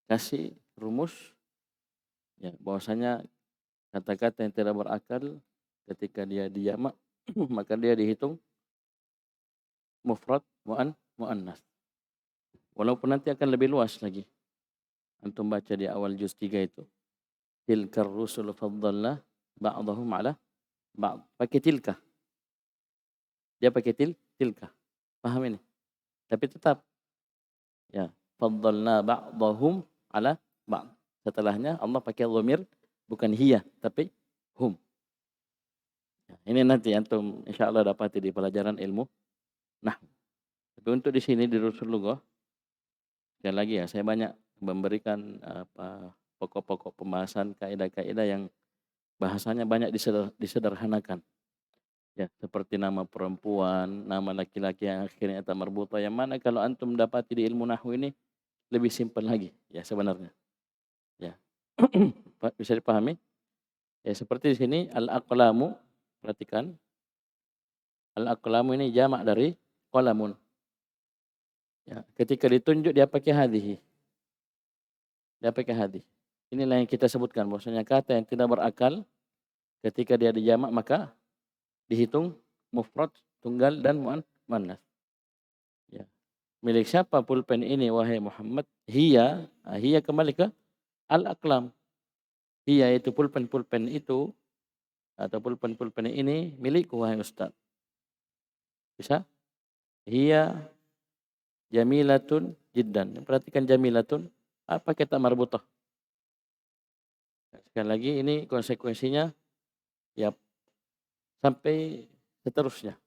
kasih rumus ya bahwasanya kata-kata yang tidak berakal ketika dia dijamak maka dia dihitung mufrad muannas. Walaupun nanti akan lebih luas lagi. Antum baca di awal juz 3 itu. Tilkar rusul faddalna ba'dahum ala ba'd. Pakai tilka. Dia pakai tilka. Paham ini? Tapi tetap ya faddalna ba'dahum ala ba'd. Setelahnya Allah pakai dhamir bukan hiya tapi hum. Ya, ini nanti antum insyaallah dapati di pelajaran ilmu nahwu. Tapi untuk di sini di Rusul Lughah sekali lagi ya saya banyak memberikan pokok-pokok pembahasan kaidah-kaidah yang bahasanya banyak disederhanakan. Ya, seperti nama perempuan, nama laki-laki yang akhirnya tak marbuta yang mana kalau antum dapati di ilmu nahwu ini lebih simpel lagi ya sebenarnya. Ya. Bisa dipahami? Ya seperti di sini al-aqlamu perhatikan. Al-aqlamu ini jamak dari qalamun. Ya, ketika ditunjuk dia pakai hadhihi. Dia pakai hadhihi. Inilah yang kita sebutkan bahwasanya kata yang tidak berakal ketika dia dijamak maka dihitung mufrad, tunggal dan muannas. Ya. Milik siapa pulpen ini wahai Muhammad? Hiya, hiya kembali ke al-aqlam. Hiya itu pulpen-pulpen itu atau pulpen-pulpen ini milikku wahai Ustaz. Bisa? Hiya jamilatun jiddan. Perhatikan jamilatun apa kata marbutah. Sekali lagi ini konsekuensinya ya sampai seterusnya.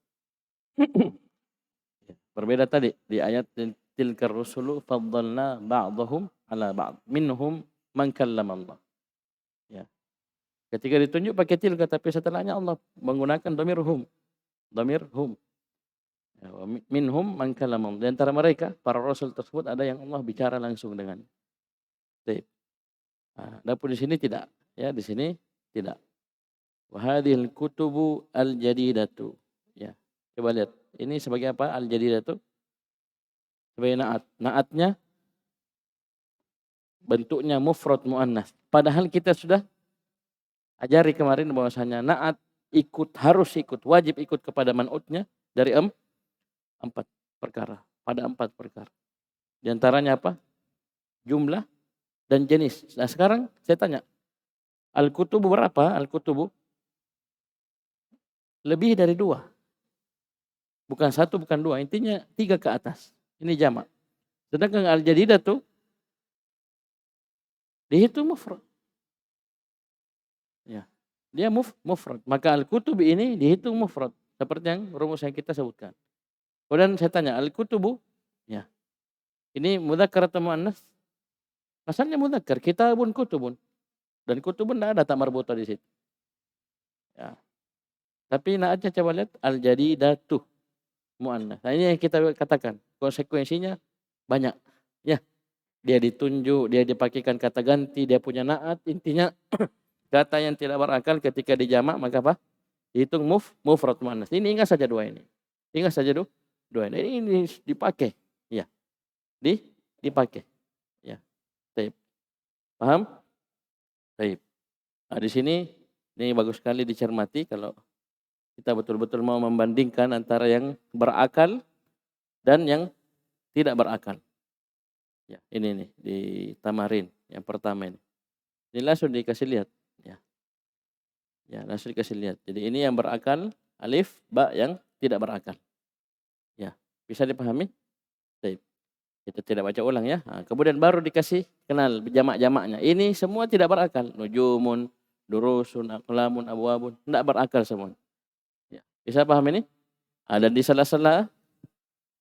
Berbeda tadi di ayat tilkar rusulu faddalna ba'dahum ala ba'd minhum man kallama Allah. Ya. Ketika ditunjuk pakai tilka tapi setelahnya Allah menggunakan dhamir hum. Dhamir hum. Ya, minhum man kallama Allah. Di antara mereka para rasul tersebut ada yang Allah bicara langsung dengan. Baik. Nah, adapun di sini tidak. Ya, di sini tidak. Wa hadhil kutubu al-jadidatu. Ya. Coba lihat. Ini sebagai apa al-jadidatu? Sebagai naat. Naatnya bentuknya mufrad muannas. Padahal kita sudah ajari kemarin bahwasanya naat harus ikut, wajib ikut kepada man'utnya dari empat perkara. Pada empat perkara. Di antaranya apa? Jumlah dan jenis. Nah sekarang saya tanya, al-kutubu berapa? Al-kutubu lebih dari dua. Bukan satu, bukan dua. Intinya tiga ke atas. Ini jamak. Sedangkan al-jadidah tuh dihitung mufrad. Ya. Dia mufrad. Maka al-kutubi ini dihitung mufrad. Seperti yang rumus yang kita sebutkan. Kemudian saya tanya, al-kutubu, ya. Ini mudzakkar atau muannas? Asalnya mudzakkar, kitabun kutubun. Dan kutubun tidak ada tak marbuta di situ. Ya. Tapi naatnya coba lihat al-jadidatu muannas. Nah, ini yang kita katakan, konsekuensinya banyak. Ya, dia ditunjuk, dia dipakaikan kata ganti, dia punya naat, intinya kata yang tidak berakal ketika dijamak maka apa? Dihitung mufrad muannas. Ini ingat saja dua ini. Ingat saja dua ini. Ini dipakai. Ya. Dipakai. Ya. Baik. Paham? Baik. Nah, di sini ini bagus sekali dicermati kalau kita betul-betul mau membandingkan antara yang berakal dan yang tidak berakal. Ya, ini nih di Tamarin yang pertama ini. Ini langsung dikasih lihat, ya. Ya, langsung dikasih lihat. Jadi ini yang berakal, alif, ba yang tidak berakal. Ya, bisa dipahami? Baik. Kita tidak baca ulang ya. Nah, kemudian baru dikasih kenal jamak-jamaknya. Ini semua tidak berakal. Nujumun, durusun, aqlamun, abwabun, tidak berakal semua. Ya. Bisa paham ini? Dan di sela-sela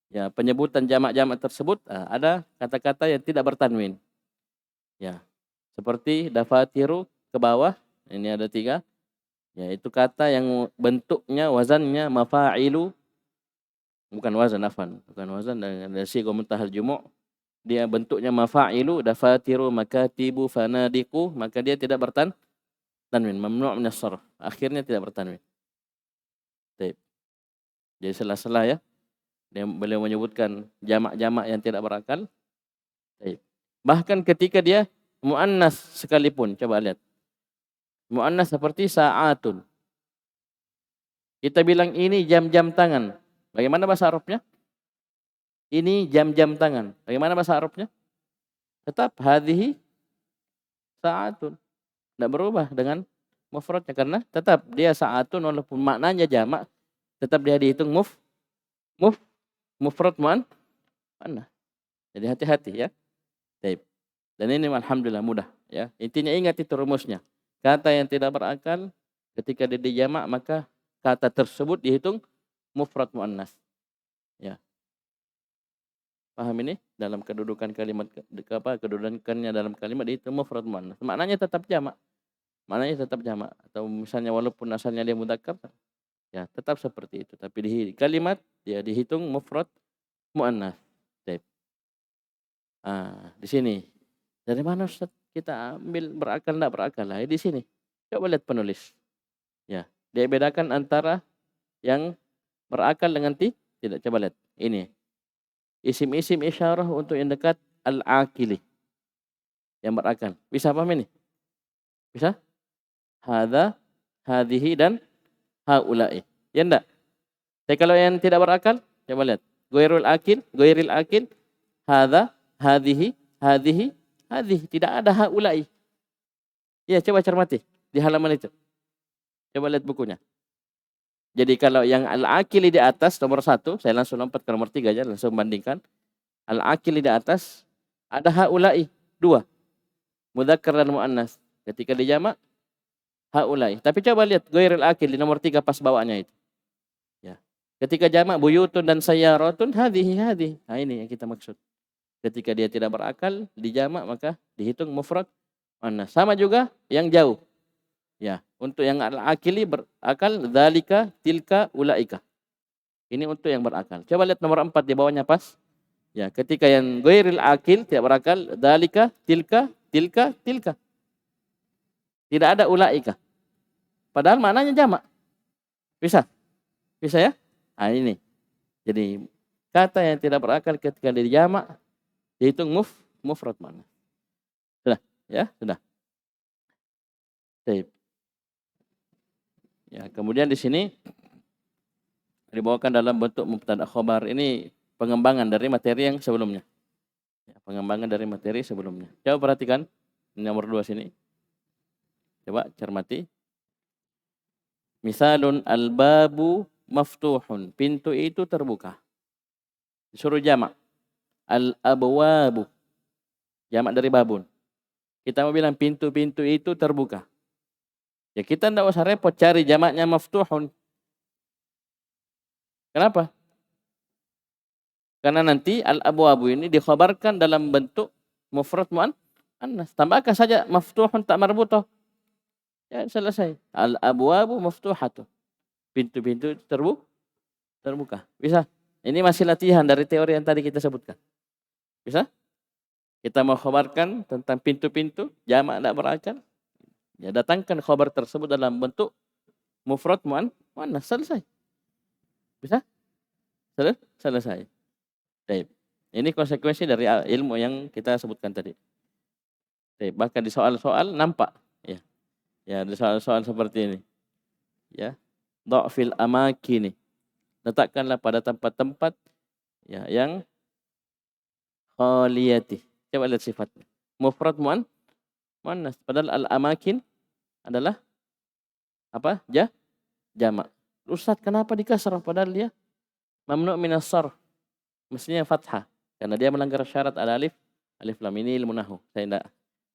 ya penyebutan jamak-jamak tersebut ada kata-kata yang tidak bertanwin. Ya. Seperti dafatiru ke bawah, ini ada 3. Ya, itu kata yang bentuknya wazannya mafa'ilu, bukan wazan afan, bukan wazan dari sigha muntahal jumu'. Dia bentuknya mafa'ilu, dafatiru, makatibu, fanadiku, maka dia tidak bertanwin, mamnu' min as-sarf. Akhirnya tidak bertanwin. Baik. Jadi sela-sela ya. Beliau menyebutkan jamak-jamak yang tidak berakal. Baik. Bahkan ketika dia muannas sekalipun, coba lihat. Muannas seperti sa'atun. Kita bilang ini jam-jam tangan. Bagaimana bahasa Arabnya? Ini jam-jam tangan. Bagaimana bahasa Arabnya? Tetap hadhihi sa'atun. Tidak berubah dengan mufradnya karena tetap dia sa'atun walaupun maknanya jamak, tetap dia dihitung muf mufrad muannas. Jadi hati-hati ya. Baik. Dan ini alhamdulillah mudah ya. Intinya ingat itu rumusnya. Kata yang tidak berakal ketika dia dijamak maka kata tersebut dihitung mufrad muannas. Ya. Paham ini? Dalam kedudukan kalimat kedudukannya dalam kalimat itu mufrad muannas. Maknanya tetap jamak. Maknanya tetap jamak atau misalnya walaupun asalnya dia mudzakkar ya tetap seperti itu tapi di kalimat dia dihitung mufrad muannas. Baik. Di sini. Dari mana Ustaz kita ambil berakal enggak berakal? Lah di sini. Coba lihat penulis. Ya, dia bedakan antara yang berakal dengan tidak. Coba lihat. Ini. Isim-isim isyarah untuk yang dekat al-akili. Yang berakal. Bisa paham ini? Bisa? Hadza, hadhihi dan haula'i. Ya enggak? Tapi kalau yang tidak berakal, coba lihat. Ghairil akil, hadza, hadhihi, hadhihi, hadhihi. Tidak ada haula'i. Ya, coba cermati di halaman itu. Coba lihat bukunya. Jadi kalau yang al-akili di atas nomor 1, saya langsung lompat ke nomor 3 aja, langsung bandingkan. Al-akili di atas ada haula'i 2. Mudzakkar dan muannas. Ketika dijamak haula'i. Tapi coba lihat ghairil akil di nomor 3 pas bawahnya itu. Ya. Ketika jamak buyutun dan sayyaratun hadhihi. Nah ini yang kita maksud. Ketika dia tidak berakal dijamak maka dihitung mufrad muannas. Sama juga yang jauh. Ya, untuk yang al-akili berakal dzalika, tilka, ulaika. Ini untuk yang berakal. Coba lihat nomor 4 di bawahnya pas. Ya, ketika yang ghairil akil tidak berakal, dzalika, tilka, tilka, tilka. Tidak ada ulaika. Padahal maknanya jamak. Bisa? Bisa ya? Nah ini. Jadi kata yang tidak berakal ketika dijamak dihitung mufrad mana? Sudah, ya? Sudah. Baik. Ya, kemudian di sini dibawakan dalam bentuk mubtada khobar. Ini pengembangan dari materi yang sebelumnya. Ya, pengembangan dari materi sebelumnya. Coba perhatikan nomor 2 sini. Coba cermati. Misalun al-babu maftuhun. Pintu itu terbuka. Disuruh jamak. Al-abwabu. Jamak dari babun. Kita mau bilang pintu-pintu itu terbuka. Ya kita tidak usah repot cari jamaknya maftuhun. Kenapa? Karena nanti al-abwabu ini dikhabarkan dalam bentuk mufrad muannas. Tambahkan saja maftuhun tak marbutoh. Ya selesai. Al-abwabu maftuhatun. Pintu-pintu terbuka. Bisa? Ini masih latihan dari teori yang tadi kita sebutkan. Bisa? Kita mau khabarkan tentang pintu-pintu, jamak tidak berakal. Ya datangkan khabar tersebut dalam bentuk mufrad muannas. Selesai. Bisa? Selesai. Baik. Ini konsekuensi dari ilmu yang kita sebutkan tadi. Baik. Bahkan di soal-soal nampak. Ya. Ya, di soal-soal seperti ini. Ya. Dha'fil amakini. Letakkanlah pada tempat-tempat ya yang khaliyati. Coba lihat sifatnya. Mufrad muannas. Padahal al-amakin adalah apa? Jamak. Ustaz, kenapa dikasrah padahal dia mamnu' minas sarf? Mestinya fathah karena dia melanggar syarat alif lam. Ini ilmu nahwu. Saya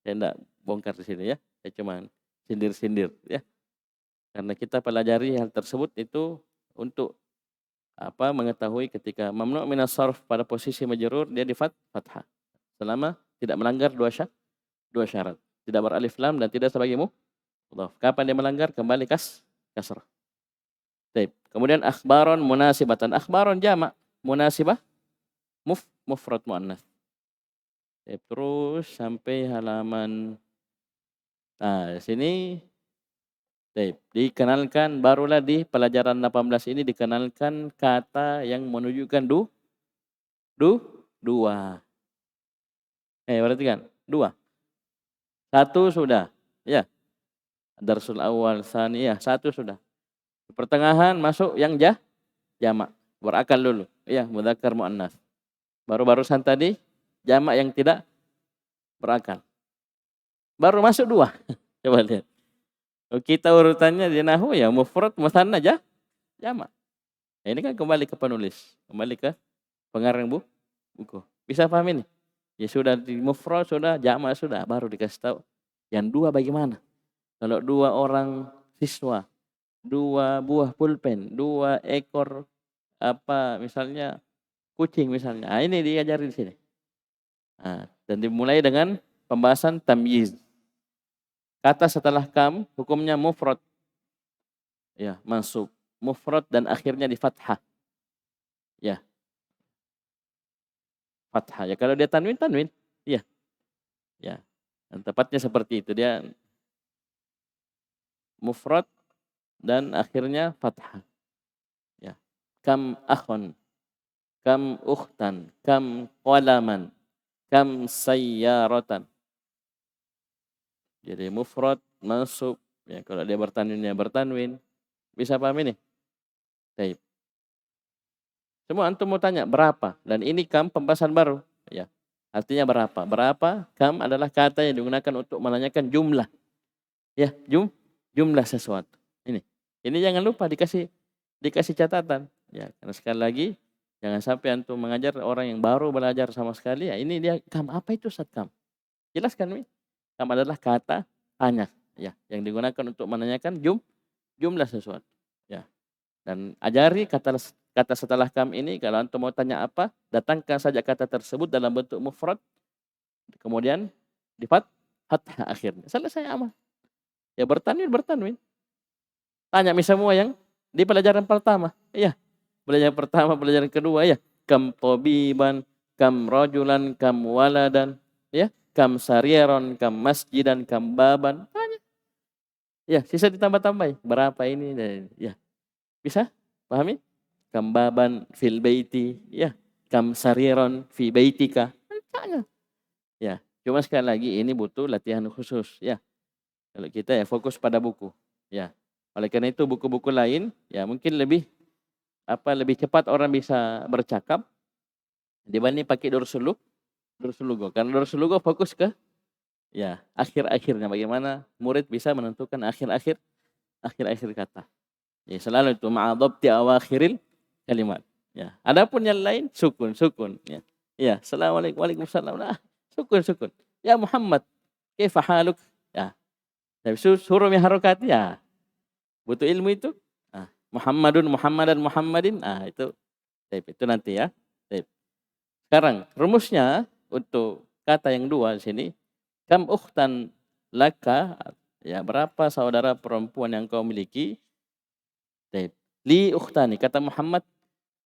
enggak bongkar di sini ya. Saya cuma sindir-sindir ya. Karena kita pelajari hal tersebut itu untuk mengetahui ketika mamnu' minas sarf pada posisi majrur dia di fathah. Selama tidak melanggar dua syarat. Tidak beralif lam dan tidak sebagai mudhaf. Kapan dia melanggar? Kembali kasrah. Baik. Kemudian akhbaron munasibatan. Akhbaron jamak, munasibah mufrad muannas. Terus sampai halaman di sini dikenalkan barulah di pelajaran 18 ini dikenalkan kata yang menunjukkan dua. Berarti kan 2. 1 sudah, ya. Darsul awal, tsani, ya 1 sudah. Pertengahan masuk yang jamak, berakal dulu, ya mudzakkar muannas. Baru-barusan tadi jamak yang tidak berakal. Baru masuk 2. Coba lihat. Kita urutannya di nahwu ya mufrad, mutsanna, jamak. Nah, ini kan kembali ke penulis, kembali ke pengarang buku. Bisa paham ini? Ya sudah di mufrad sudah, jamak sudah, baru dikasih tahu yang 2 bagaimana. Kalau 2 orang siswa, 2 buah pulpen, 2 ekor misalnya kucing misalnya. Nah, ini diajarin di sini. Nah, dan dimulai dengan pembahasan tamyiz. Kata setelah kam hukumnya mufrad. Ya, mansub. Mufrad dan akhirnya di fathah. Ya, fathah. Ya kalau dia tanwin, tanwin. Iya. Ya. Dan tepatnya seperti itu, dia mufrad dan akhirnya fathah. Ya. Kam akhun, kam ukhtan, kam qalaman, kam sayyaratan. Jadi mufrad, mansub. Ya, kalau dia bertanwinnya bertanwin. Bisa paham ini? Baik. Semua antum mau tanya berapa? Dan ini kam pembahasan baru. Ya. Artinya berapa? Berapa? Kam adalah kata yang digunakan untuk menanyakan jumlah. Ya, jumlah sesuatu. Ini. Ini jangan lupa dikasih catatan. Ya, karena sekali lagi jangan sampai antum mengajar orang yang baru belajar sama sekali. Ya, ini dia kam, apa itu Ustaz kam? Jelaskan nih. Kam adalah kata tanya, ya, yang digunakan untuk menanyakan jumlah sesuatu. Ya. Dan ajari kata setelah kam ini, kalau antum mau tanya apa, datangkan saja kata tersebut dalam bentuk mufrad, kemudian di fathah akhirnya. Selesai amal. Ya bertanwin. Tanya semua yang di pelajaran pertama. Iya. Pelajaran pertama, pelajaran kedua, ya. Kam tabiban, kam rajulan, kam waladan, ya. Kam sariron, kam masjidan, kam baban. Tanya. Ya, sisa ditambah-tambah. Berapa ini? Ya. Bisa? Pahami? Kam baban fil baiti, ya. Kam sariron fi baitika. Tanya. Ya, cuma sekali lagi ini butuh latihan khusus, ya. Kalau kita ya fokus pada buku, ya. Oleh karena itu buku-buku lain ya mungkin lebih cepat orang bisa bercakap dibanding pakai Dursul Lugho. Karena Dursul Lugho fokus ke ya akhir-akhirnya, bagaimana murid bisa menentukan akhir-akhir kata. Ya selalu itu ma'adhabti awakhiril kalimat. Ya. Adapun yang lain sukun. Ya. Ya, assalamualaikum, waalaikumsalam. Nah, sukun. Ya Muhammad, kaifa haluk? Ya. Tapi suruh harokat ya. Butuh ilmu itu. Nah, Muhammadun, Muhammadan, Muhammadin. Nah, itu nanti ya. Sekarang rumusnya untuk kata yang 2 di sini, kam ukhtan laka, ya berapa saudara perempuan yang kau miliki? Li ukhtani, kata Muhammad,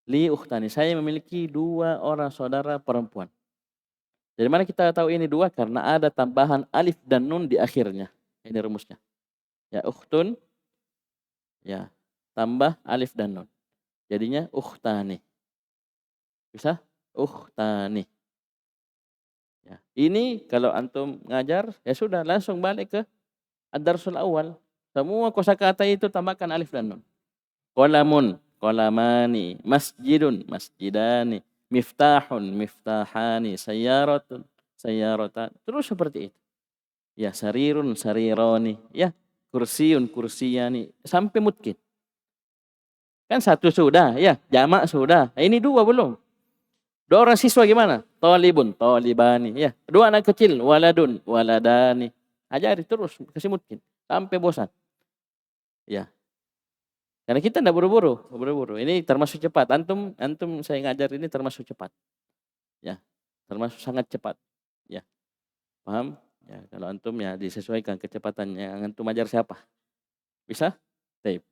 li ukhtani, saya memiliki 2 orang saudara perempuan. Dari mana kita tahu ini 2? Karena ada tambahan alif dan nun di akhirnya. Ini rumusnya. Ya ukhtun, ya tambah alif dan nun. Jadinya ukhtani. Bisa? Ukhtani. Ya. Ini kalau antum ngajar, ya sudah langsung balik ke ad-darsul awal. Semua kosakata itu tambahkan alif dan nun. Qalamun, qalamani, masjidun, masjidani, miftahun, miftahani, sayyaratun, sayyaratan. Terus seperti itu. Ya, sarirun, sarironi, ya, kursiyun, kursiyani, sampai mungkin. Kan 1 sudah, ya, jamak sudah. Nah, ini 2 belum. 2 orang siswa gimana? Talibun, talibani, ya. 2 anak kecil, waladun, waladani. Ajari terus, kasih mungkin sampai bosan. Ya. Karena kita tidak buru-buru. Ini termasuk cepat. Antum saya ngajar ini termasuk cepat. Ya. Termasuk sangat cepat. Ya. Paham? Ya, kalau antum ya disesuaikan kecepatannya. Yang antum ajar siapa? Bisa? Baik.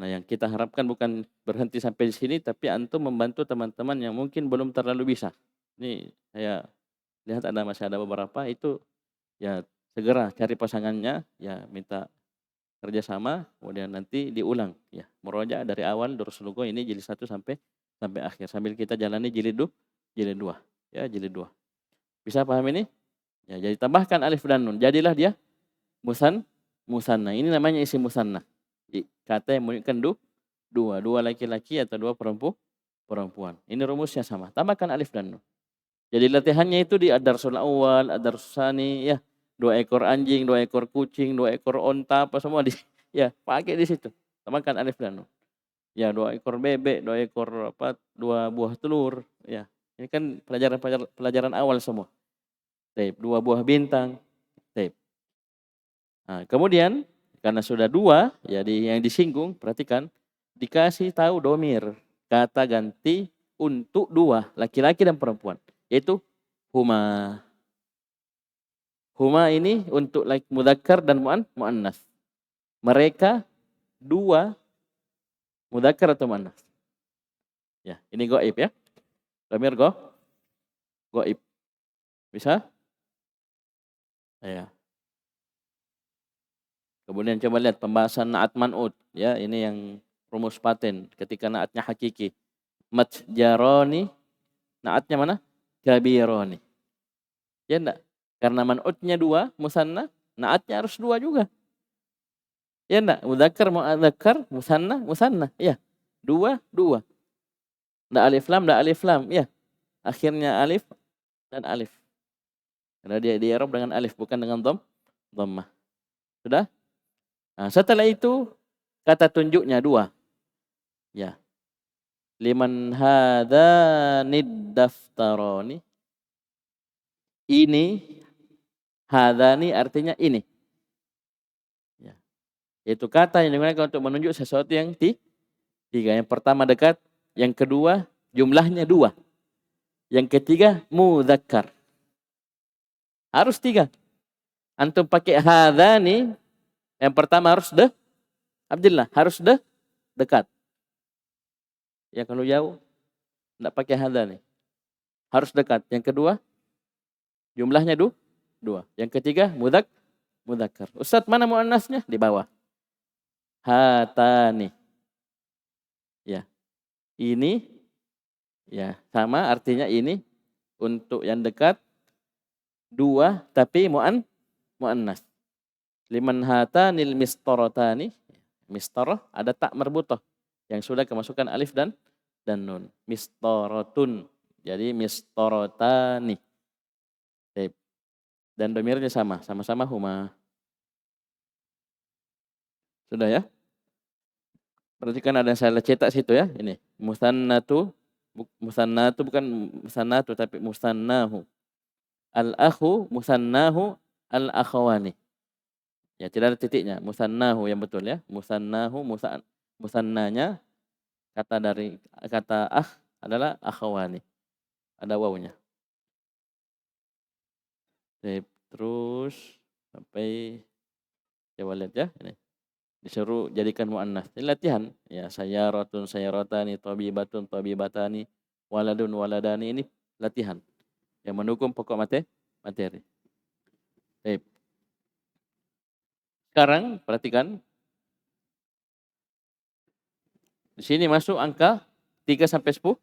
Nah, yang kita harapkan bukan berhenti sampai di sini, tapi antum membantu teman-teman yang mungkin belum terlalu bisa. Ini saya lihat masih ada beberapa itu ya segera cari pasangannya, ya minta kerjasama, kemudian nanti diulang ya, murojaah dari awal Dursul Lugho ini jilid 1 sampai akhir, sambil kita jalani jilid 2 ya, jilid 2. Bisa paham ini? Ya, jadi tambahkan alif dan nun. Jadilah dia musanna. Ini namanya isim musanna. Kata yang menunjukkan dua laki-laki atau dua perempuan. Ini rumusnya sama. Tambahkan alif dan nun. Jadi latihannya itu di ad-darsul awal, ad-darsul tsani, ya. 2 ekor anjing, 2 ekor kucing, 2 ekor onta, apa semua ya, pakai di situ. Tambahkan alif dan nun. Ya, 2 ekor bebek, 2 ekor 2 buah telur, ya. Ini kan pelajaran awal semua. Baik, 2 buah bintang. Baik. Nah, kemudian karena sudah 2, ya yang disinggung, perhatikan dikasih tahu domir, kata ganti untuk 2, laki-laki dan perempuan, yaitu huma. Huma ini untuk mudzakkar dan muannas. Mereka 2 mudzakkar atau muannas. Ya, ini ghaib ya. Dhamir ghaib. Bisa? Ya. Kemudian coba lihat pembahasan na'at man'ut, ya, ini yang rumus paten ketika na'atnya hakiki. Matjaroni, na'atnya mana? Kabironi. Ya enggak? Karena man'utnya 2, musanna, na'atnya harus 2 juga. Ya enggak? Mudzakkar, mu'adzakkar, musanna, ya. 2. Enggak alif lam, ya. Akhirnya alif dan alif. Karena dia di i'rab dengan alif bukan dengan dhammah. Sudah? Nah, setelah itu kata tunjuknya 2. Ya. Liman hadanid daftaroni. Ini, hadani artinya ini. Ya. Itu kata yang digunakan untuk menunjuk sesuatu yang 3. Yang pertama dekat, yang kedua jumlahnya 2. Yang ketiga mudzakkar. Harus 3. Antum pakai hadani, yang pertama harus Abdillah, harus dekat. Ya kalau jauh enggak pakai hadani. Harus dekat. Yang kedua jumlahnya 2. Yang ketiga mudzakkar. Ustaz, mana muannasnya? Di bawah. Hatani. Ya. Ini ya sama artinya ini untuk yang dekat 2 tapi muannas. Liman hatanil mistarotani. Mistarah ada tak marbutoh yang sudah kemasukan alif dan nun. Mistarotun. Jadi mistarotani. Dan dhamirnya sama-sama huma. Sudah ya? Perhatikan ada yang saya cetak situ ya, ini. Musannatu bukan musannatu tapi musannahu. Al-akhu musannahu al-akhawani. Ya, tidak ada titiknya. Musannahu yang betul ya. Musannahu musannanya kata akh adalah akhawani. Ada wawunya. Terus sampai coba lihat ya ini. Disuruh jadikan muannas. Ini latihan. Ya, sayaratun sayaratani, tabibatun tabibatani, waladun waladani, ini latihan. Yang mendukung pokok materi. Baik. Sekarang perhatikan. Di sini masuk angka 3 sampai 10.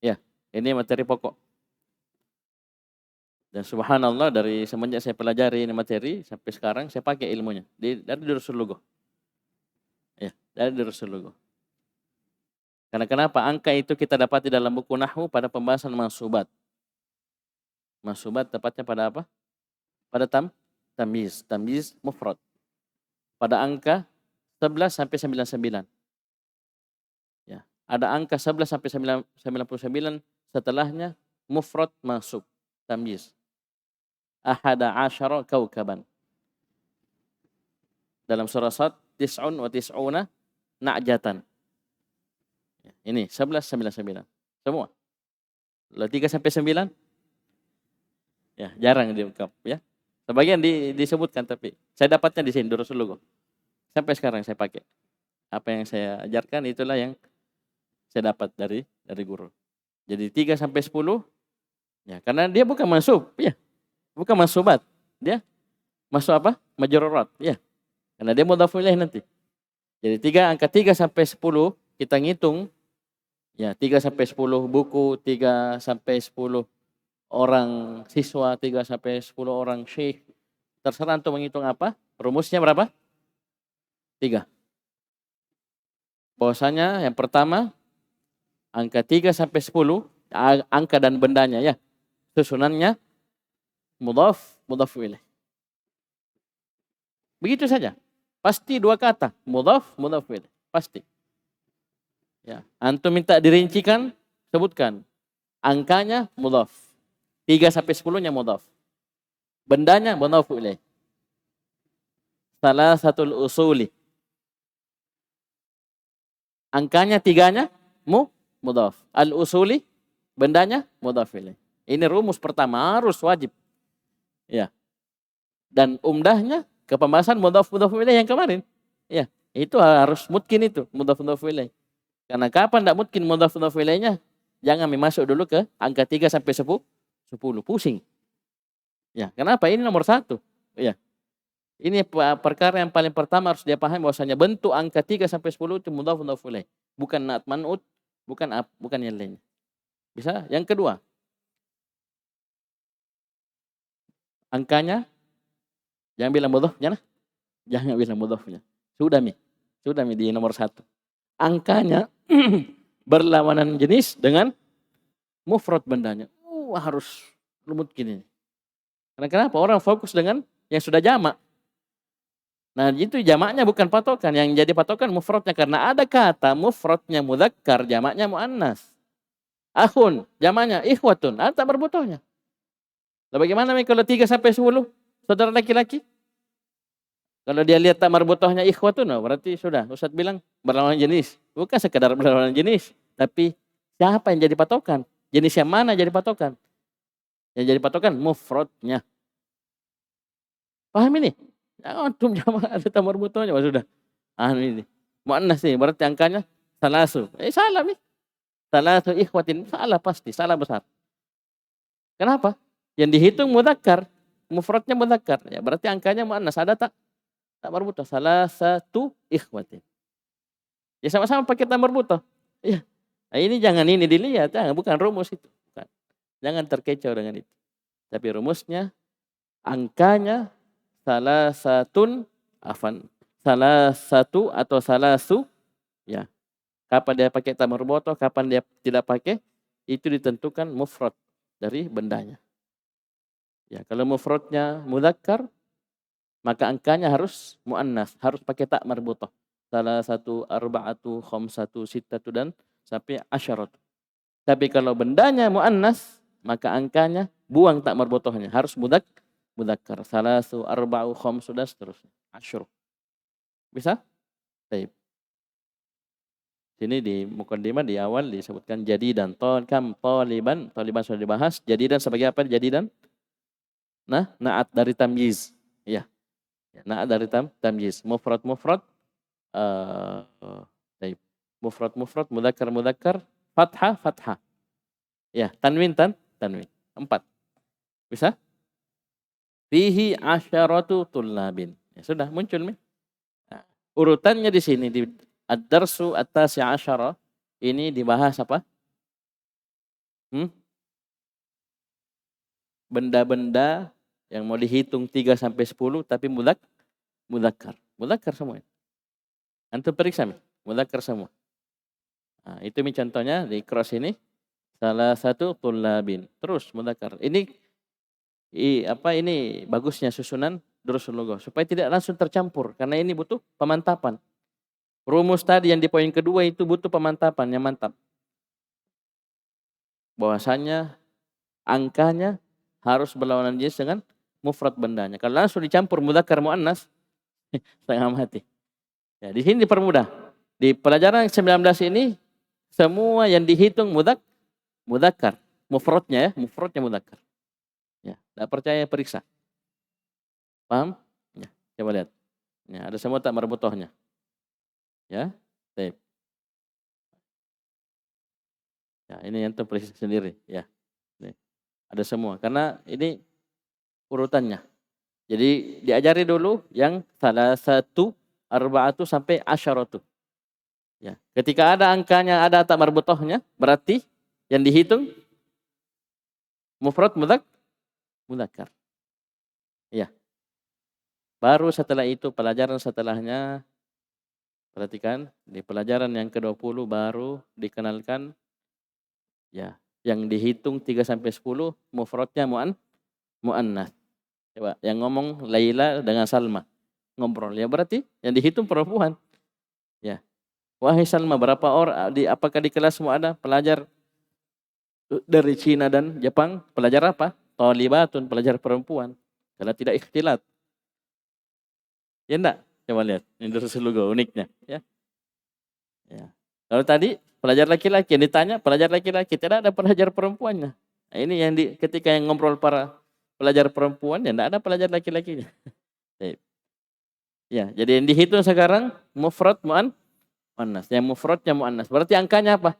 Ya, ini materi pokok. Dan subhanallah dari semenjak saya pelajari ini materi sampai sekarang saya pakai ilmunya dari Durusul Lugah. Ya, dari Durusul Lugah. Karena kenapa? Angka itu kita dapati dalam buku nahwu pada pembahasan mansubat. Mansubat tepatnya pada apa? Pada tamyiz mufrad. Pada angka 11 sampai 99. Ya, ada angka 11 sampai 99 setelahnya mufrad mansub, tamyiz. Ahada asyara kaukaban. Dalam surah Sad, tis'un wa tis'una na'jatan. Ya, ini 11, 99. Semua. Lalu 3 sampai 9. Ya, jarang diungkap ya. Sebagian disebutkan tapi saya dapatnya di sini Durusul Lugah. Sampai sekarang saya pakai. Apa yang saya ajarkan itulah yang saya dapat dari guru. Jadi 3 sampai 10 ya, karena dia bukan mansub, ya. Bukan mansubat. Dia masuk apa? Majrurat, ya. Karena dia mudhaf ilaih nanti. Jadi angka 3 sampai 10 kita ngitung Ya, 3 sampai 10 buku, 3 sampai 10 orang siswa, 3 sampai 10 orang syekh. Terserah antum menghitung apa. Rumusnya berapa? 3. Bahwasanya yang pertama angka 3 sampai 10, angka dan bendanya ya. Susunannya mudhaf, mudhaf ilaih. Begitu saja. Pasti 2 kata, mudhaf, mudhaf ilaih. Pasti. Ya, antum minta dirincikan, sebutkan. Angkanya mudhaf. 3 sampai 10-nya mudhaf. Bendanya mudhaf ilaih. Salah satu usuli. Angkanya 3-nya mudhaf. Al-usuli bendanya mudhaf ilaih. Ini rumus pertama harus wajib. Ya. Dan umdahnya ke pembahasan mudhaf ilaih yang kemarin. Ya, itu harus mungkin itu mudhaf ilaih. Karena kapan tidak mungkin mudhaf ilaihnya? Jangan masuk dulu ke angka 3 sampai 10 pusing. Ya, kenapa? Ini nomor 1. Ya. Ini perkara yang paling pertama harus dia pahami bahwasanya bentuk angka 3 sampai 10 itu mudhaf ilaih. Bukan na'at man'ut, bukan yang lainnya. Bisa? Yang kedua. Angkanya jangan bilang mudhafnya nah. Jangan bilang mudhafnya. Sudah mi di nomor 1. Angkanya berlawanan jenis dengan mufrad bendanya. Harus lumut gini. Karena kenapa? Orang fokus dengan yang sudah jamak. Nah, itu jamaknya bukan patokan. Yang jadi patokan mufradnya. Karena ada kata mufradnya mudzakkar, jamaknya muannas. Akhun, jamaknya ikhwatun. Ada berbutuhnya. Nah, bagaimana kalau 3 sampai 10 saudara laki-laki? Kalau dia lihat tak marbutohnya ikhwatun, berarti sudah. Ustaz bilang berlawanan jenis. Bukan sekedar berlawanan jenis. Tapi siapa yang jadi patokan? Jenis yang mana jadi patokan? Yang jadi patokan mufradnya. Paham ini? Antum jamaah ada tak marbutohnya. Sudah. Ini. Muannas nih. Berarti angkanya salasu. Salah nih. Salasu ikhwatin. Salah pasti. Salah besar. Kenapa? Yang dihitung mudzakkar. Mufradnya mudzakkar. Ya, berarti angkanya muannas. Ada tak? Tak marbutoh. Salah satu ikhwatin. Ya sama-sama pakai tak marbutoh. Ya. Nah, ini jangan ini dilihat. Bukan rumus itu. Bukan. Jangan terkecoh dengan itu. Tapi rumusnya angkanya salah satu atau salasu. Ya. Kapan dia pakai tak marbutoh, kapan dia tidak pakai, itu ditentukan mufrad dari bendanya. Ya, kalau mufradnya mudzakkar, maka angkanya harus muannas, harus pakai tak marbutoh. Salah satu, arba'atu, khamsatu, sittatu dan sampai asyaratu. Tapi kalau bendanya muannas, maka angkanya buang tak marbutohnya, harus mudzakkar. Salasu, arba'u, khamsu dan seterusnya. Asyru. Bisa? Baik. Sini di muqaddimah di awal disebutkan jadi dan kam taliban sudah dibahas. Jadi dan sebagai apa? Jadi dan na'at dari tamyiz. Ya. Na'at dari tamyiz. Mufrad mufrad mudzakkar fathah. Ya, tanwin. 4. Bisa? Fihi asyaratu tullabin. Ya sudah muncul nih. Nah, urutannya di sini di ad-darsu at-tasi' asyara ini dibahas apa? Benda-benda yang mau dihitung 3 sampai 10 tapi mudzakkar. Mudzakkar semua. Antum periksa nih, mudzakkar semua. Nah, itu contohnya di cross ini salah satu tullabin. Terus mudzakkar. Ini bagusnya susunan durusul lughah supaya tidak langsung tercampur karena ini butuh pemantapan. Rumus tadi yang di poin kedua itu butuh pemantapan yang mantap. Bahwasanya angkanya harus berlawanan jenis dengan mufrad bendanya. Kalau langsung dicampur mudzakkar muannas, setengah mati. Ya, di sini dipermudah. Di pelajaran 19 ini semua yang dihitung mudzakkar. Mufradnya mudzakkar. Ya, tidak percaya periksa. Paham? Ya, coba lihat. Ya, ada semua tak marbutohnya. Ya, baik. Ya, ini yang periksa sendiri, ya. Nih, ada semua karena ini urutannya. Jadi diajari dulu yang salah satu, arba'atu sampai asyaratu. Ya, ketika ada angkanya, ada tak marbutohnya, berarti yang dihitung mufrad mudzakkar. Ya. Baru setelah itu pelajaran setelahnya, perhatikan di pelajaran yang ke-20 baru dikenalkan ya, yang dihitung 3 sampai 10 mufradnya muannats. Coba yang ngomong Laila dengan Salma ngobrol, ya berarti yang dihitung perempuan. Ya. Wahai Salma, berapa orang apakah di kelasmu ada pelajar dari Cina dan Jepang? Pelajar apa? Thalibatun, pelajar perempuan. Karena tidak ikhtilat. Ya enggak? Coba lihat, ini terus logo uniknya, ya. Ya. Kalau tadi pelajar laki-laki yang ditanya pelajar laki-laki, tidak ada pelajar perempuannya. Nah, ini yang ketika yang ngobrol para pelajar perempuan ya tidak ada pelajar laki-lakinya. Ya, jadi yang dihitung sekarang mufrad muannas. Yang mufradnya muannas. Berarti angkanya apa?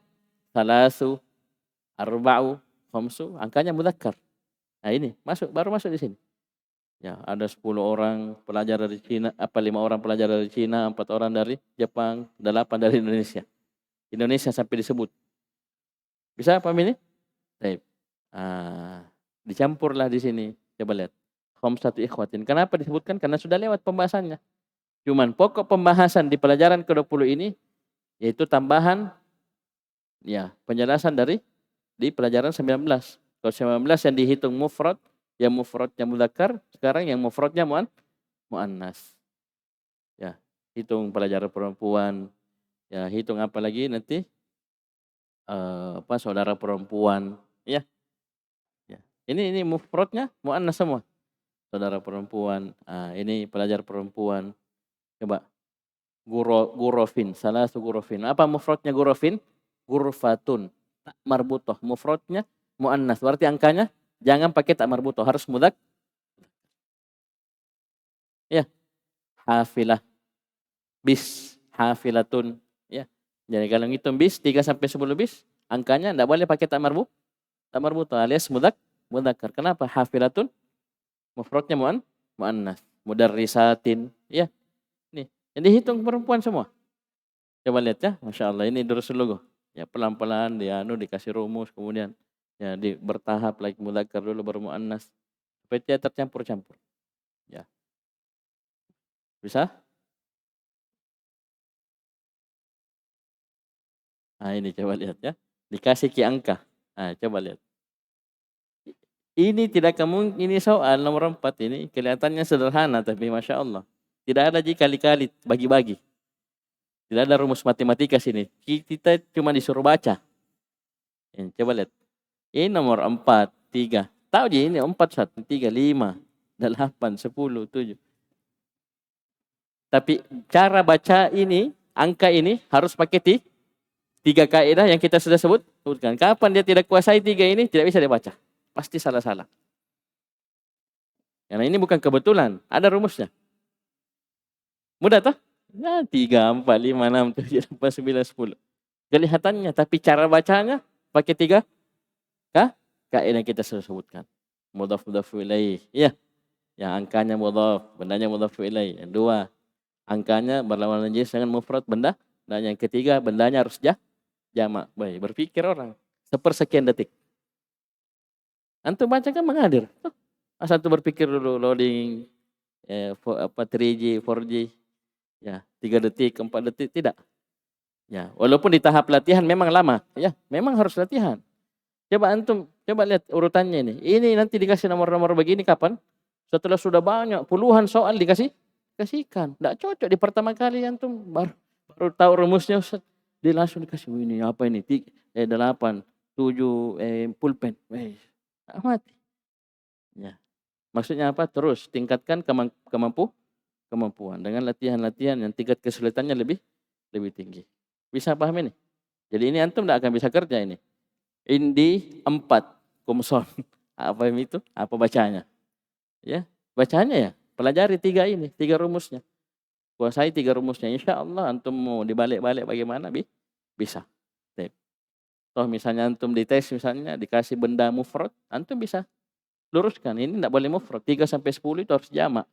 Salasu, arba'u, khamsu, angkanya mudzakkar. Nah, ini baru masuk di sini. Ya, ada 10 orang pelajar dari Cina, 5 orang pelajar dari Cina, 4 orang dari Jepang, 8 dari Indonesia. Indonesia sampai disebut. Bisa paham ini? Baik. Dicampurlah di sini. Coba lihat. Khamsatu ikhwatin. Kenapa disebutkan? Karena sudah lewat pembahasannya. Cuman pokok pembahasan di pelajaran ke-20 ini yaitu tambahan ya, penjelasan di pelajaran 19. Kalau 19 yang dihitung mufrad, yang mufradnya mudzakkar, sekarang yang mufradnya muannas. Ya, hitung pelajaran perempuan. Ya, hitung apa lagi nanti? Saudara perempuan, ya. Ya. Ini mufradnya muannas semua. Saudara perempuan. Ini pelajar perempuan. Coba gurofin, salasu gurofin. Apa mufradnya gurofin? Gurfatun. Tak marbutoh. Mufradnya muannas. Berarti angkanya jangan pakai tak marbutoh, harus mudak. Ya. Hafilah. Bis, hafilatun. Ya. Jadi kalau ngitung bis 3 sampai 10 bis, angkanya enggak boleh pakai tak marbutoh alias mudakkar. Kenapa? Hafilatun mufradnya muannas. Mudarrisatin. Ya. Nih, yang dihitung perempuan semua. Coba lihat ya, Masya Allah, ini durusul logo. Ya, pelan-pelan dikasih rumus, kemudian ya bertahap lagi mudzakkar dulu baru muannas. Supaya tidak tercampur-campur. Ya. Bisa? Ini coba lihat ya. Dikasih ki angka. Coba lihat. Ini tidak mungkin, ini soal nomor 4 ini kelihatannya sederhana tapi Masya Allah. Tidak ada kali-kali bagi-bagi. Tidak ada rumus matematika sini. Kita cuma disuruh baca. Coba lihat. Ini nomor 4, 3. Tahu ini 4, 1, 3, 5, 8, 10, 7. Tapi cara baca ini, angka ini harus pakai 3 kaidah yang kita sudah sebutkan. Kapan dia tidak kuasai 3 ini, tidak bisa dibaca. Pasti salah-salah. Karena ini bukan kebetulan, ada rumusnya. Mudah toh? Ya, 3, 4, 5, 6, 7, 8, 9, 10. Kelihatannya, tapi cara bacanya pakai 3 kaidah kita sudah sebutkan. Mudhaf ilaih. Ya. Yang angkanya mudhaf, bendanya mudhaf ilaih. Yang 2, angkanya berlawanan jenis dengan mufrad benda. Dan yang ketiga, bendanya harus jamak. Baik, berpikir orang. Sepersekian detik. Antum baca kan mengalir. Asal antum berpikir dulu, loading 3G, 4G. Ya, 3 detik, 4 detik, tidak. Ya, walaupun di tahap latihan memang lama, ya, memang harus latihan. Coba lihat urutannya ini. Ini nanti dikasih nomor-nomor begini kapan? Setelah sudah banyak puluhan soal kasihkan. Enggak cocok di pertama kali antum baru tahu rumusnya Ustaz. Dia langsung dikasih ini apa ini? 8, 7 pulpen. Mati. Ya. Maksudnya apa? Terus tingkatkan kemampuan dengan latihan-latihan yang tingkat kesulitannya lebih tinggi. Bisa paham ini? Jadi ini antum enggak akan bisa kerja ini. Indi 4 kumson. Apa itu? Apa bacanya? Ya, bacanya ya. Pelajari 3 ini, 3 rumusnya. Kuasai 3 rumusnya. Insya Allah antum mau dibalik-balik bagaimana bisa. Toh misalnya antum dites misalnya dikasih benda mufrad, antum bisa luruskan. Ini enggak boleh mufrad. 3 sampai 10 itu harus jamak.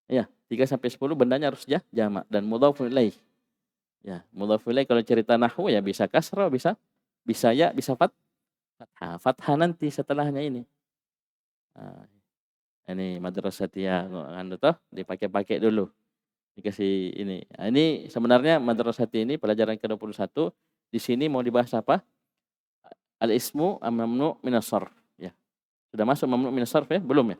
Ya, 3 sampai 10 bendanya harus jamak dan mudhaf ilaih. Ya, mudhaf ilaih kalau cerita nahwu ya bisa kasrah, bisa ya, bisa fathah. Fathah nanti setelahnya ini. Nah, ini madrasati ya anu toh dipakai-pakai dulu. Dikasih ini. Nah, ini sebenarnya madrasati ini pelajaran ke-21 di sini mau dibahas apa? Al-ismu am-mamnu minas sarf. Ya. Sudah masuk mamnu minas sarf ya? Belum ya?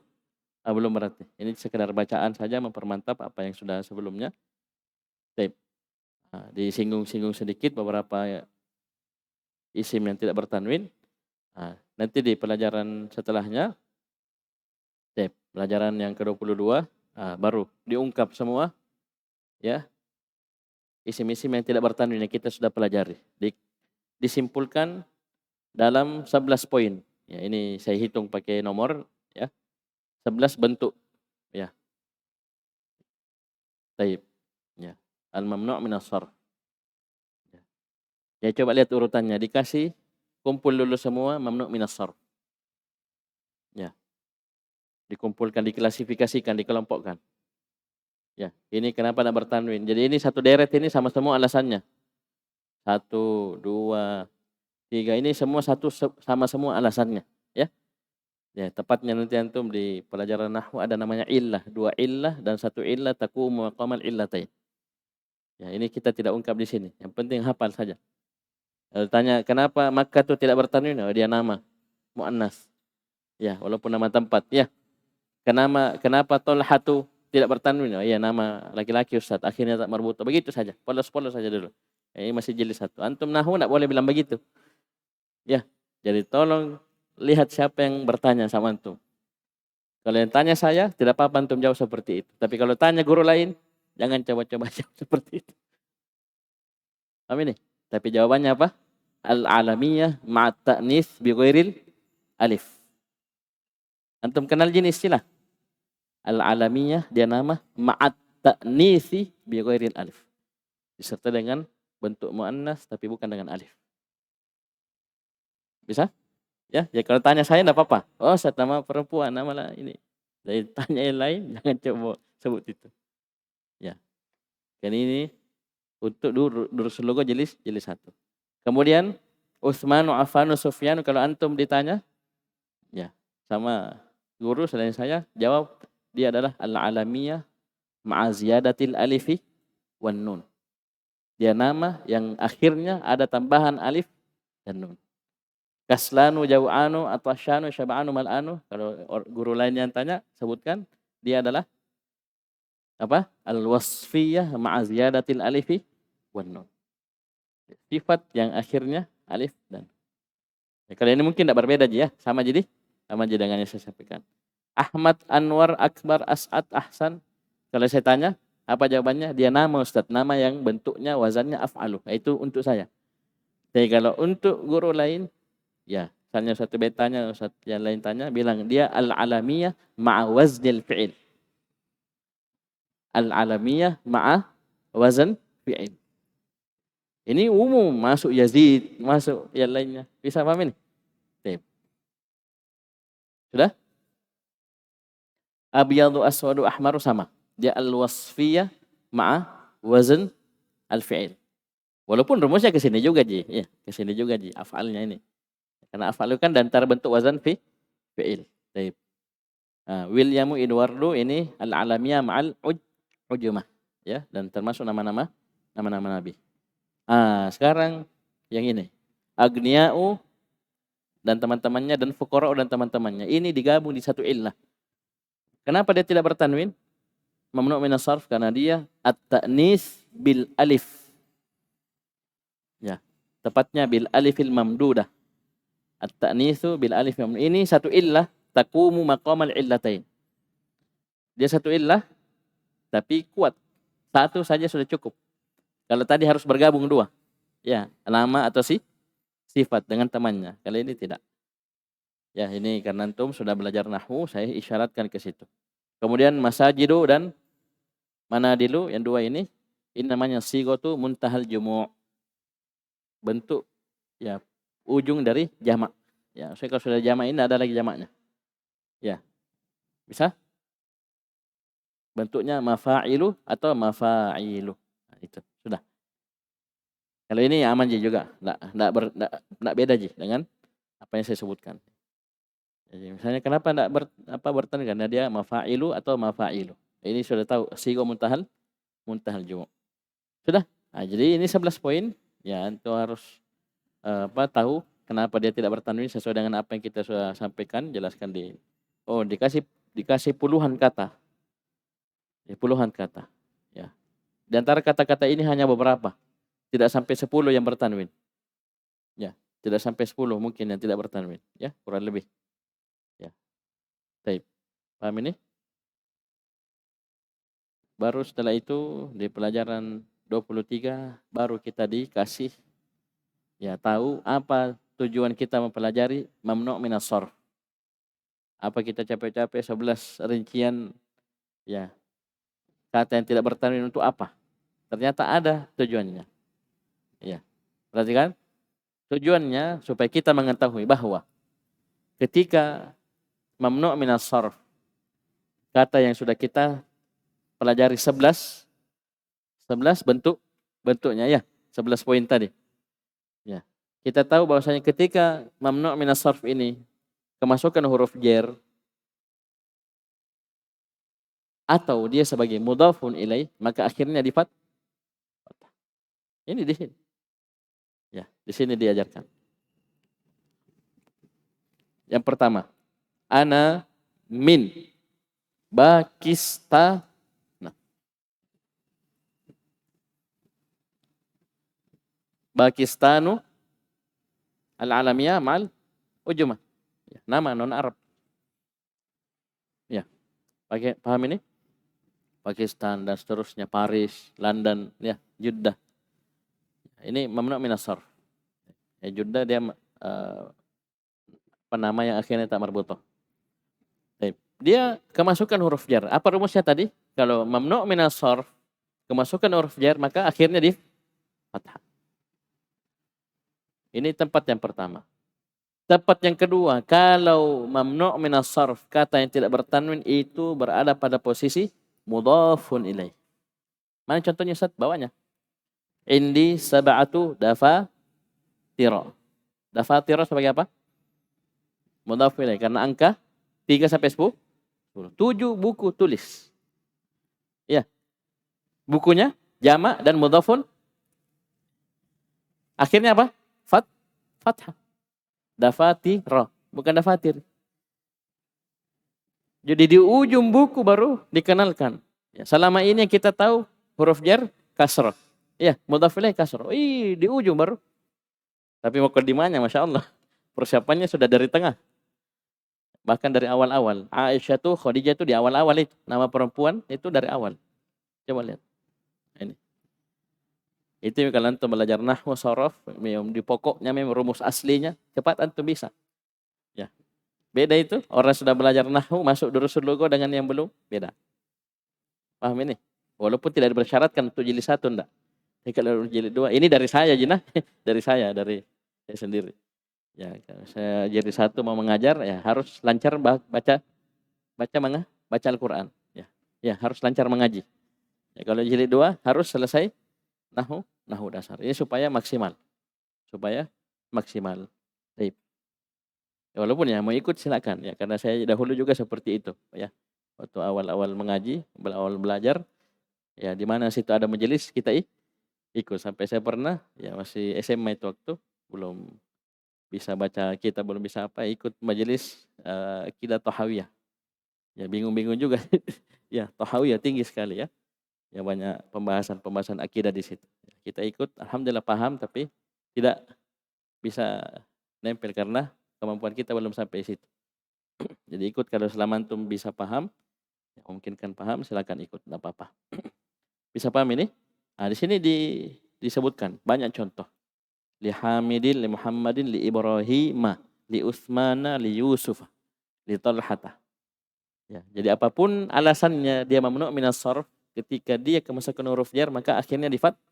Ah, belum berarti. Ini sekedar bacaan saja mempermantap apa yang sudah sebelumnya. Baik. Nah, disinggung-singgung sedikit beberapa isim yang tidak bertanwin. Nah, nanti di pelajaran setelahnya, pelajaran yang ke-22, baru diungkap semua ya isim-isim yang tidak bertanwin yang kita sudah pelajari. Disimpulkan dalam 11 poin. Ya, ini saya hitung pakai nomor ya. 11 bentuk ya. Baik. Ya. Al-mamnu' minas sharf. Ya. Ya, coba lihat urutannya, dikasih kumpul dulu semua mamnu' minas sharf. Ya. Dikumpulkan, diklasifikasikan, dikelompokkan. Ya, ini kenapa tidak bertanwin. Jadi ini satu deret ini sama semua alasannya. 1, 2, 3 ini semua sama semua alasannya, ya. Ya, tepatnya nanti antum di pelajaran nahwu ada namanya illah, 2 illah dan 1 illah taqumu maqamal illatain. Ya, ini kita tidak ungkap di sini. Yang penting hafal saja. Kalau tanya kenapa Makkah itu tidak bertanwin? Oh, dia nama muannas. Ya, walaupun nama tempat, ya. Kenapa Tolhatu tidak bertanwin? Oh, iya nama laki-laki Ustaz. Akhirnya tak marbuta. Begitu saja. Polos-polos saja dulu. Ini masih jilid 1. Antum nahwu enggak boleh bilang begitu. Ya. Jadi tolong lihat siapa yang bertanya sama antum. Kalau yang tanya saya, tidak apa-apa antum jawab seperti itu. Tapi kalau tanya guru lain, jangan coba-coba jawab seperti itu. Paham ini? Tapi jawabannya apa? Al-alamiyah ma'at ta'nis bi ghairil alif. Antum kenal jenis istilah? Al-alamiyah dia nama ma'at ta'nisi bi ghairil alif. Disertai dengan bentuk muannas tapi bukan dengan alif. Bisa? Ya, ya kalau tanya saya enggak apa-apa. Oh, saya nama perempuan, nama lah ini. Dari tanya yang lain jangan coba sebut itu. Ya. Kan ini untuk Durusul Lugha jilid 1. Kemudian Utsman, Affan, Sufyan kalau antum ditanya ya sama guru selain saya jawab dia adalah al-alamiyah ma'a ziyadatil alifi wan nun. Dia nama yang akhirnya ada tambahan alif dan nun. Kaslanu, Jaw'anu, Atwasyanu, Syab'anu, Mal'anu. Kalau guru lain yang tanya, sebutkan. Dia adalah apa? Al-wasfiyah ma'a ziyadatil alifi wan nun. Sifat yang akhirnya alif dan ya, kalau ini mungkin tidak berbeda ya, sama jadi dengan yang saya sampaikan. Ahmad, Anwar, Akbar, As'ad, Ahsan. Kalau saya tanya, apa jawabannya? Dia nama Ustaz, nama yang bentuknya wazannya af'alu. Itu untuk saya. Jadi kalau untuk guru lain, ya, misalnya satu betanya, Ustaz yang lain tanya, bilang dia al-alamiyah ma'a waznil fi'il. Al-alamiyah ma'a wazan fi'il. Ini umum, masuk Yazid, masuk yang lainnya. Bisa paham ini? Baik. Sudah? Abyadu aswadu ahmaru sama. Dia al-wasfiyah ma'a wazan al-fi'il. Walaupun rumusnya ke sini juga Ji, ya, ke sini juga Ji, af'alnya ini. Karena af'al kan dan antara bentuk wazan fi'il. Baik. Williamu Edwardo ini al-alamiyah ma'al ujumah, ya, dan termasuk nama-nama nabi. Sekarang yang ini. Agnia'u dan teman-temannya dan fuqara'u dan teman-temannya. Ini digabung di satu illah. Kenapa dia tidak bertanwin? Mamnu' minas sarf karena dia at-ta'nis bil alif. Ya, tepatnya bil alifil mamdudah. At-ta'nisu bil alif mamdudah. Ini satu illah taqumu maqamal illatain. Dia satu illah tapi kuat. Satu saja sudah cukup. Kalau tadi harus bergabung dua. Ya, nama atau sifat dengan temannya. Kali ini tidak. Ya, ini karena antum sudah belajar nahwu, saya isyaratkan ke situ. Kemudian masajidu dan manadilu yang dua ini namanya sigatu muntahal jumu'. Bentuk ya ujung dari jamak. Ya, saya kalau sudah jamak ini ada lagi jamaknya. Ya. Bisa? Bentuknya mafa'ilu atau mafa'ilu. Nah, itu sudah. Kalau ini aman juga, enggak beda Ji dengan apa yang saya sebutkan. Jadi misalnya kenapa enggak bertani karena dia mafa'ilu atau mafa'ilu. Ini sudah tahu sigo muntahal jumu'. Sudah. Nah, jadi ini 11 poin ya antum harus tahu kenapa dia tidak bertanwin sesuai dengan apa yang kita sudah sampaikan, jelaskan dikasih puluhan kata. Ya, puluhan kata. Ya. Di antara kata-kata ini hanya beberapa. Tidak sampai 10 yang bertanwin. Ya, tidak sampai 10 mungkin yang tidak bertanwin, ya, kurang lebih. Ya. Baik. Paham ini? Baru setelah itu di pelajaran 23 baru kita dikasih ya tahu apa tujuan kita mempelajari mamnu' minas sharf. Apa kita capek-capek 11 rincian ya kata yang tidak bertanwin untuk apa? Ternyata ada tujuannya. Ya. Perhatikan. Tujuannya supaya kita mengetahui bahwa ketika mamnu' minas sharf kata yang sudah kita pelajari 11 bentuknya ya, 11 poin tadi. Ya. Kita tahu bahwasanya ketika mamnu' minas sharf ini kemasukan huruf jar atau dia sebagai mudhafun ilaih, maka akhirnya di fathah. Ini di sini. Ya, di sini diajarkan. Yang pertama, ana min Pakistan. Pakistanu al-alamiyah ma'al ujumah. Ya, nama non Arab. Ya. Paham ini? Pakistan dan seterusnya, Paris, London, ya, Jeddah. Ini mamnu' minas sharf. Ya, Jeddah dia nama yang akhirnya tak marbutoh. Dia kemasukan huruf jar. Apa rumusnya tadi? Kalau mamnu' minas sharf kemasukan huruf jar maka akhirnya di fathah. Ini tempat yang pertama. Tempat yang kedua, kalau mamnu' minas sharf kata yang tidak bertanwin itu berada pada posisi mudhafun ilaih. Mana contohnya Ustaz? Bawahnya. Indi sab'atu dafatira. Dafatira sebagai apa? Mudhaf ilaih karena angka 3 sampai 10. 7 buku tulis. Ya. Bukunya jamak dan mudhafun. Akhirnya apa? Fathah. Dafatira, bukan dafatir. Jadi di ujung buku baru dikenalkan. Ya, selama ini yang kita tahu huruf jar kasrah. Ya, mudhaf ilaih kasrah. Di ujung baru. Tapi mukadimahnya Masya Allah. Persiapannya sudah dari tengah. Bahkan dari awal-awal. Aisyah tuh, Khadijah tuh di awal-awal itu. Nama perempuan itu dari awal. Coba lihat. Ini. Itu kalau antum belajar nahwu sharaf, di pokoknya memang rumus aslinya, cepat antum bisa. Ya. Beda itu, orang sudah belajar nahwu masuk durusul lugha dengan yang belum, beda. Paham ini? Walaupun tidak bersyaratkan untuk jilid 1 enggak. Tapi kalau jilid 2, ini dari saya Jinah, dari saya sendiri. Ya, kalau saya jilid 1 mau mengajar ya harus lancar baca Al-Qur'an, ya. Ya, harus lancar mengaji. Ya, kalau jilid 2 harus selesai nahwu dasar. Ini supaya maksimal. Baik. Walaupun ya mau ikut silakan ya karena saya dahulu juga seperti itu ya. Waktu awal-awal mengaji, awal belajar ya di mana situ ada majelis kita ikut sampai saya pernah ya masih SMA itu waktu belum bisa baca kitab, belum bisa apa, ikut majelis Aqidah Thahawiyah. Ya bingung-bingung juga. Ya, Thahawiyah tinggi sekali ya. Ya banyak pembahasan akidah di situ. Kita ikut, alhamdulillah paham tapi tidak bisa nempel karena kemampuan kita belum sampai situ. Jadi ikut kalau selama antum bisa paham, ya memungkinkan paham silakan ikut, enggak apa-apa. Bisa paham ini? Nah, di sini disebutkan banyak contoh. Li Hamidin, li Muhammadin, li Ibrahim, li Utsmana, li Yusuf, li Talhata. Ya, jadi apapun alasannya dia mamnu' minas sharf, ketika dia kemasukan huruf jar maka akhirnya di fathah.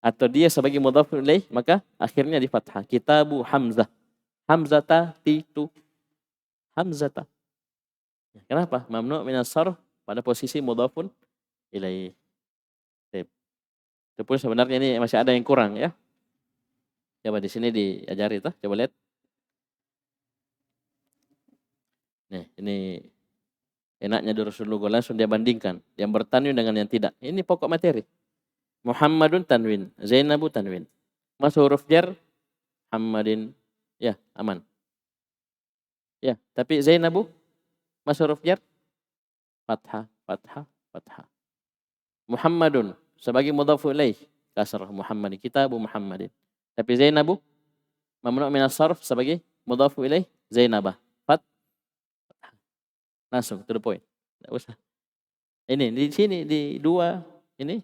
Atau dia sebagai mudhaf ilaih maka akhirnya di fathah. Kitabu Hamzah. Hamzata titu. Hamzata. Ya, kenapa? Mamnu' minas sharf pada posisi mudhafun ilaih. Itu pun sebenarnya ini masih ada yang kurang ya. Coba di sini diajari tuh, coba lihat. Nih, ini enaknya Rasulullah langsung dia bandingkan yang bertanwin dengan yang tidak. Ini pokok materi. Muhammadun tanwin, Zainabu tanwin. Masuk huruf jar Muhammadin. Ya, aman. Ya, tapi Zainabu masuk huruf jar fathah, fathah, fathah. Muhammadun sebagai mudhafu ilaih kasrah Muhammadin, kitabu Muhammadin. Tapi Zainabu mamnu' min as-sarf sebagai mudhafu ilaih Zainabah. Langsung to the point. Enggak usah. Ini di sini di dua ini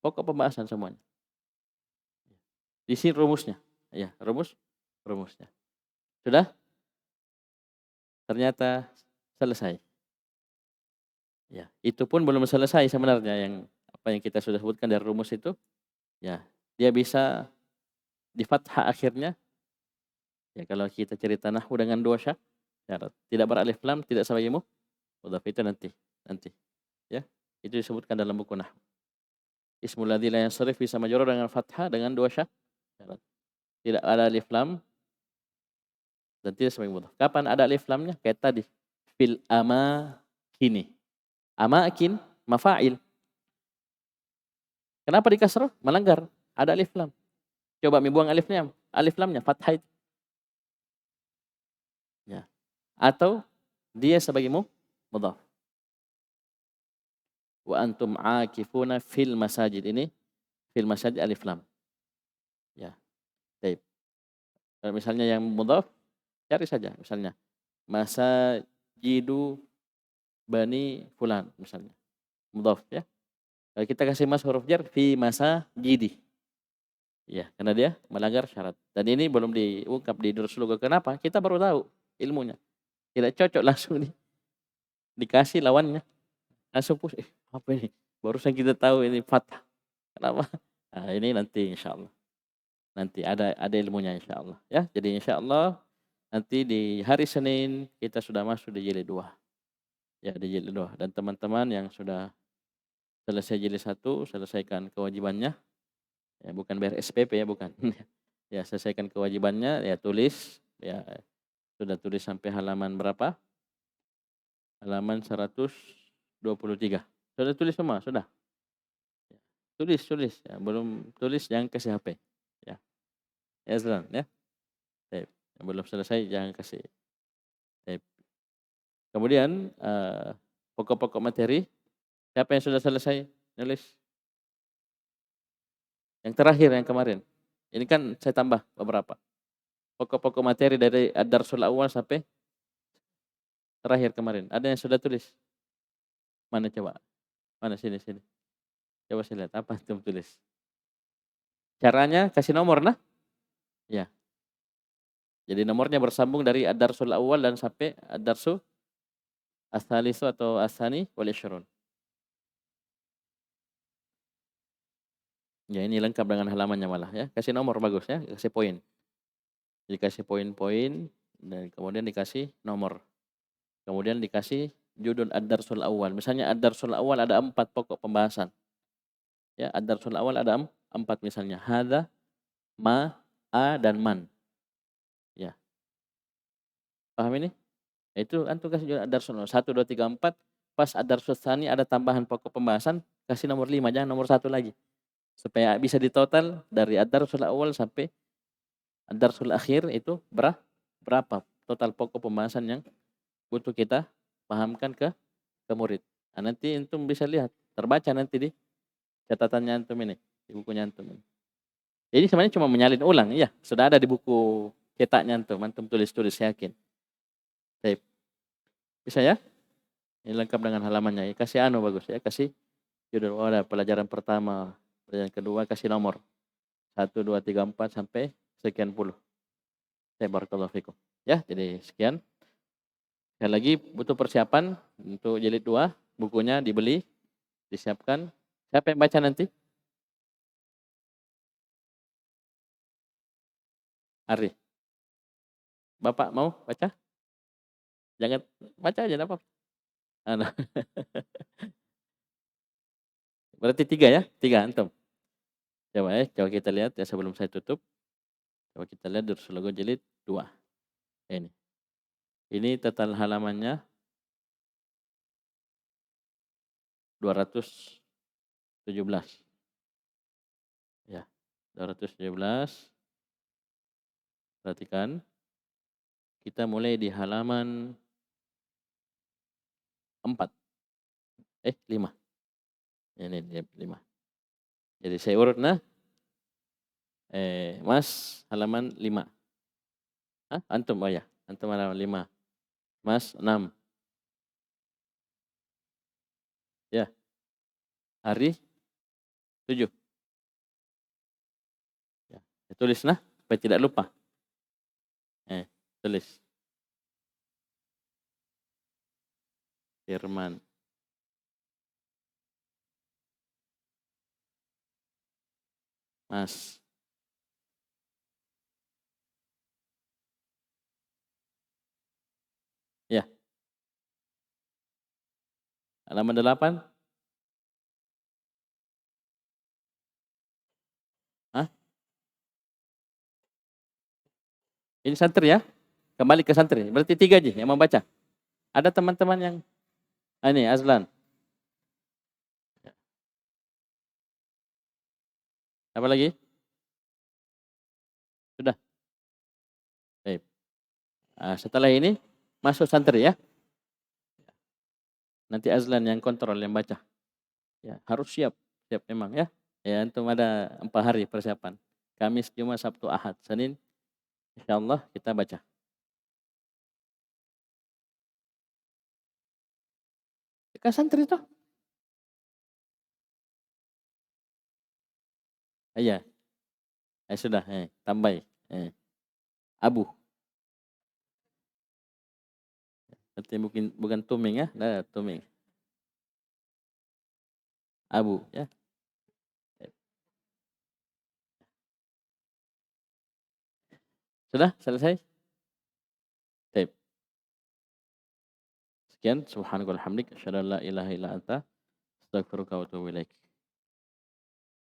pokok pembahasan semuanya. Di sini rumusnya. Ya, rumusnya. Sudah? Ternyata selesai. Ya, itu pun belum selesai sebenarnya yang apa yang kita sudah sebutkan dari rumus itu. Ya, dia bisa di fathah akhirnya. Ya, kalau kita cerita nahwu dengan dua syarat, tidak beralif lam, tidak sebagai mudhaf itu nanti. Ya, itu disebutkan dalam buku nahwu. Ismul ladzi la yansharif bisa majrur dengan fathah dengan dua syarat. Tidak ada alif lam dan tidak sebagai mudhaf. Kapan ada alif lamnya? Kayak tadi. Fil amakini. Amakin mafa'il. Kenapa dikasrah? Melanggar. Ada alif lam. Coba buang alif lamnya fathah itu. Ya. Atau dia sebagai mudhaf. Wa antum akifuna fil masajid. Ini fil masajid alif lam. Ya. Baik. Kalau misalnya yang mudhaf cari saja misalnya masajidu bani fulan misalnya. Mudhaf ya. Kalau kita kasih mas huruf jar fi masajidi. Ya, karena dia melanggar syarat. Dan ini belum diungkap di Durus Lughah. Kenapa? Kita baru tahu ilmunya. Tidak cocok langsung dikasih lawannya. Langsung apa ini? Barusan kita tahu ini fathah. Kenapa? Nah, ini nanti insya Allah. Nanti ada ilmunya insya Allah. Ya, jadi insya Allah nanti di hari Senin kita sudah masuk di jilid 2. Ya, di jilid 2. Dan teman-teman yang sudah selesai jilid 1, selesaikan kewajibannya. Ya, bukan bayar SPP ya, bukan. Ya, selesaikan kewajibannya, ya tulis. Ya, sudah tulis sampai halaman berapa? Halaman 123. Sudah tulis semua? Sudah? Ya. Tulis. Ya, belum tulis jangan kasih HP. Ya. Ya, Zlan, ya. Baik. Belum selesai jangan kasih. Baik. Kemudian pokok-pokok materi. Siapa yang sudah selesai nulis? Yang terakhir yang kemarin. Ini kan saya tambah beberapa. Pokok-pokok materi dari ad-darsul awal sampai terakhir kemarin. Ada yang sudah tulis? Mana coba? Mana sini. Coba saya lihat apa yang tulis. Caranya kasih nomor nah. Ya. Jadi nomornya bersambung dari ad-darsul awal dan sampai ad-darsu as-salisu atau as-sani wal isyrun. Ya, ini lengkap dengan halamannya malah ya. Kasih nomor bagus ya, kasih poin. Jadi kasih poin-poin dan kemudian dikasih nomor. Kemudian dikasih judul ad-darsul awal. Misalnya ad-darsul awal ada 4 pokok pembahasan. Ya, ad-darsul awal ada 4 misalnya. Hadza, ma, a dan man. Ya. Paham ini? Itu antum kasih judul ad-darsul 1 2 3 4. Pas ad-darsul tsani ada tambahan pokok pembahasan, kasih nomor 5 jangan nomor 1 lagi. Supaya bisa ditotal dari ad-darsul awal sampai ad-darsul akhir itu berapa total pokok pembahasan yang butuh kita pahamkan ke murid. Nah, nanti antum bisa lihat, terbaca nanti di catatannya antum ini, di bukunya antum ini. Jadi sebenarnya cuma menyalin ulang, iya, sudah ada di buku cetaknya antum tulis-tulis yakin. Baik. Bisa ya? Ini lengkap dengan halamannya. Ya, kasih bagus ya, kasih judul ada pelajaran pertama, pelajaran kedua kasih nomor 1 2 3 4 sampai sekian puluh. Barakallahu fikum. Ya, jadi sekian. Sekali lagi butuh persiapan untuk jilid 2, bukunya dibeli, disiapkan. Siapa yang baca nanti? Ari. Bapak mau baca? Jangan baca aja enggak apa-apa. Berarti 3 ya? 3 antum. Coba kita lihat ya sebelum saya tutup. Coba kita lihat Dursul Logo jilid 2. Ini. Ini total halamannya 217. Ya, 217. Perhatikan. Kita mulai di halaman 4. 5. Ini dia 5. Jadi saya urut nah. Mas halaman 5. Antum ya. Antum halaman 5. Mas 6. Ya. Hari 7. Ya. Tulis nah supaya tidak lupa. Tulis. Firman. Mas. Ya. Halaman 8. Ini santri ya. Kembali ke santri. Berarti 3 aja yang membaca. Ada teman-teman yang ini Azlan. Apa lagi? Sudah. Baik. Setelah ini masuk santri ya. Nanti Azlan yang kontrol, yang baca. Ya, harus siap. Siap memang ya. Ya, antum ada 4 hari persiapan. Kamis, Jumat, Sabtu, Ahad, Senin. Insyaallah kita baca. Kan santri toh. Iya. Sudah, tambah. Abu. Berarti bukan tuming ya. Nah, tuming. Abu ya. Sudah selesai? Baik. Sekian subhanakallahumma hamdik asyhadu an la ilaha illa anta astaghfiruka wa atubu ilaik.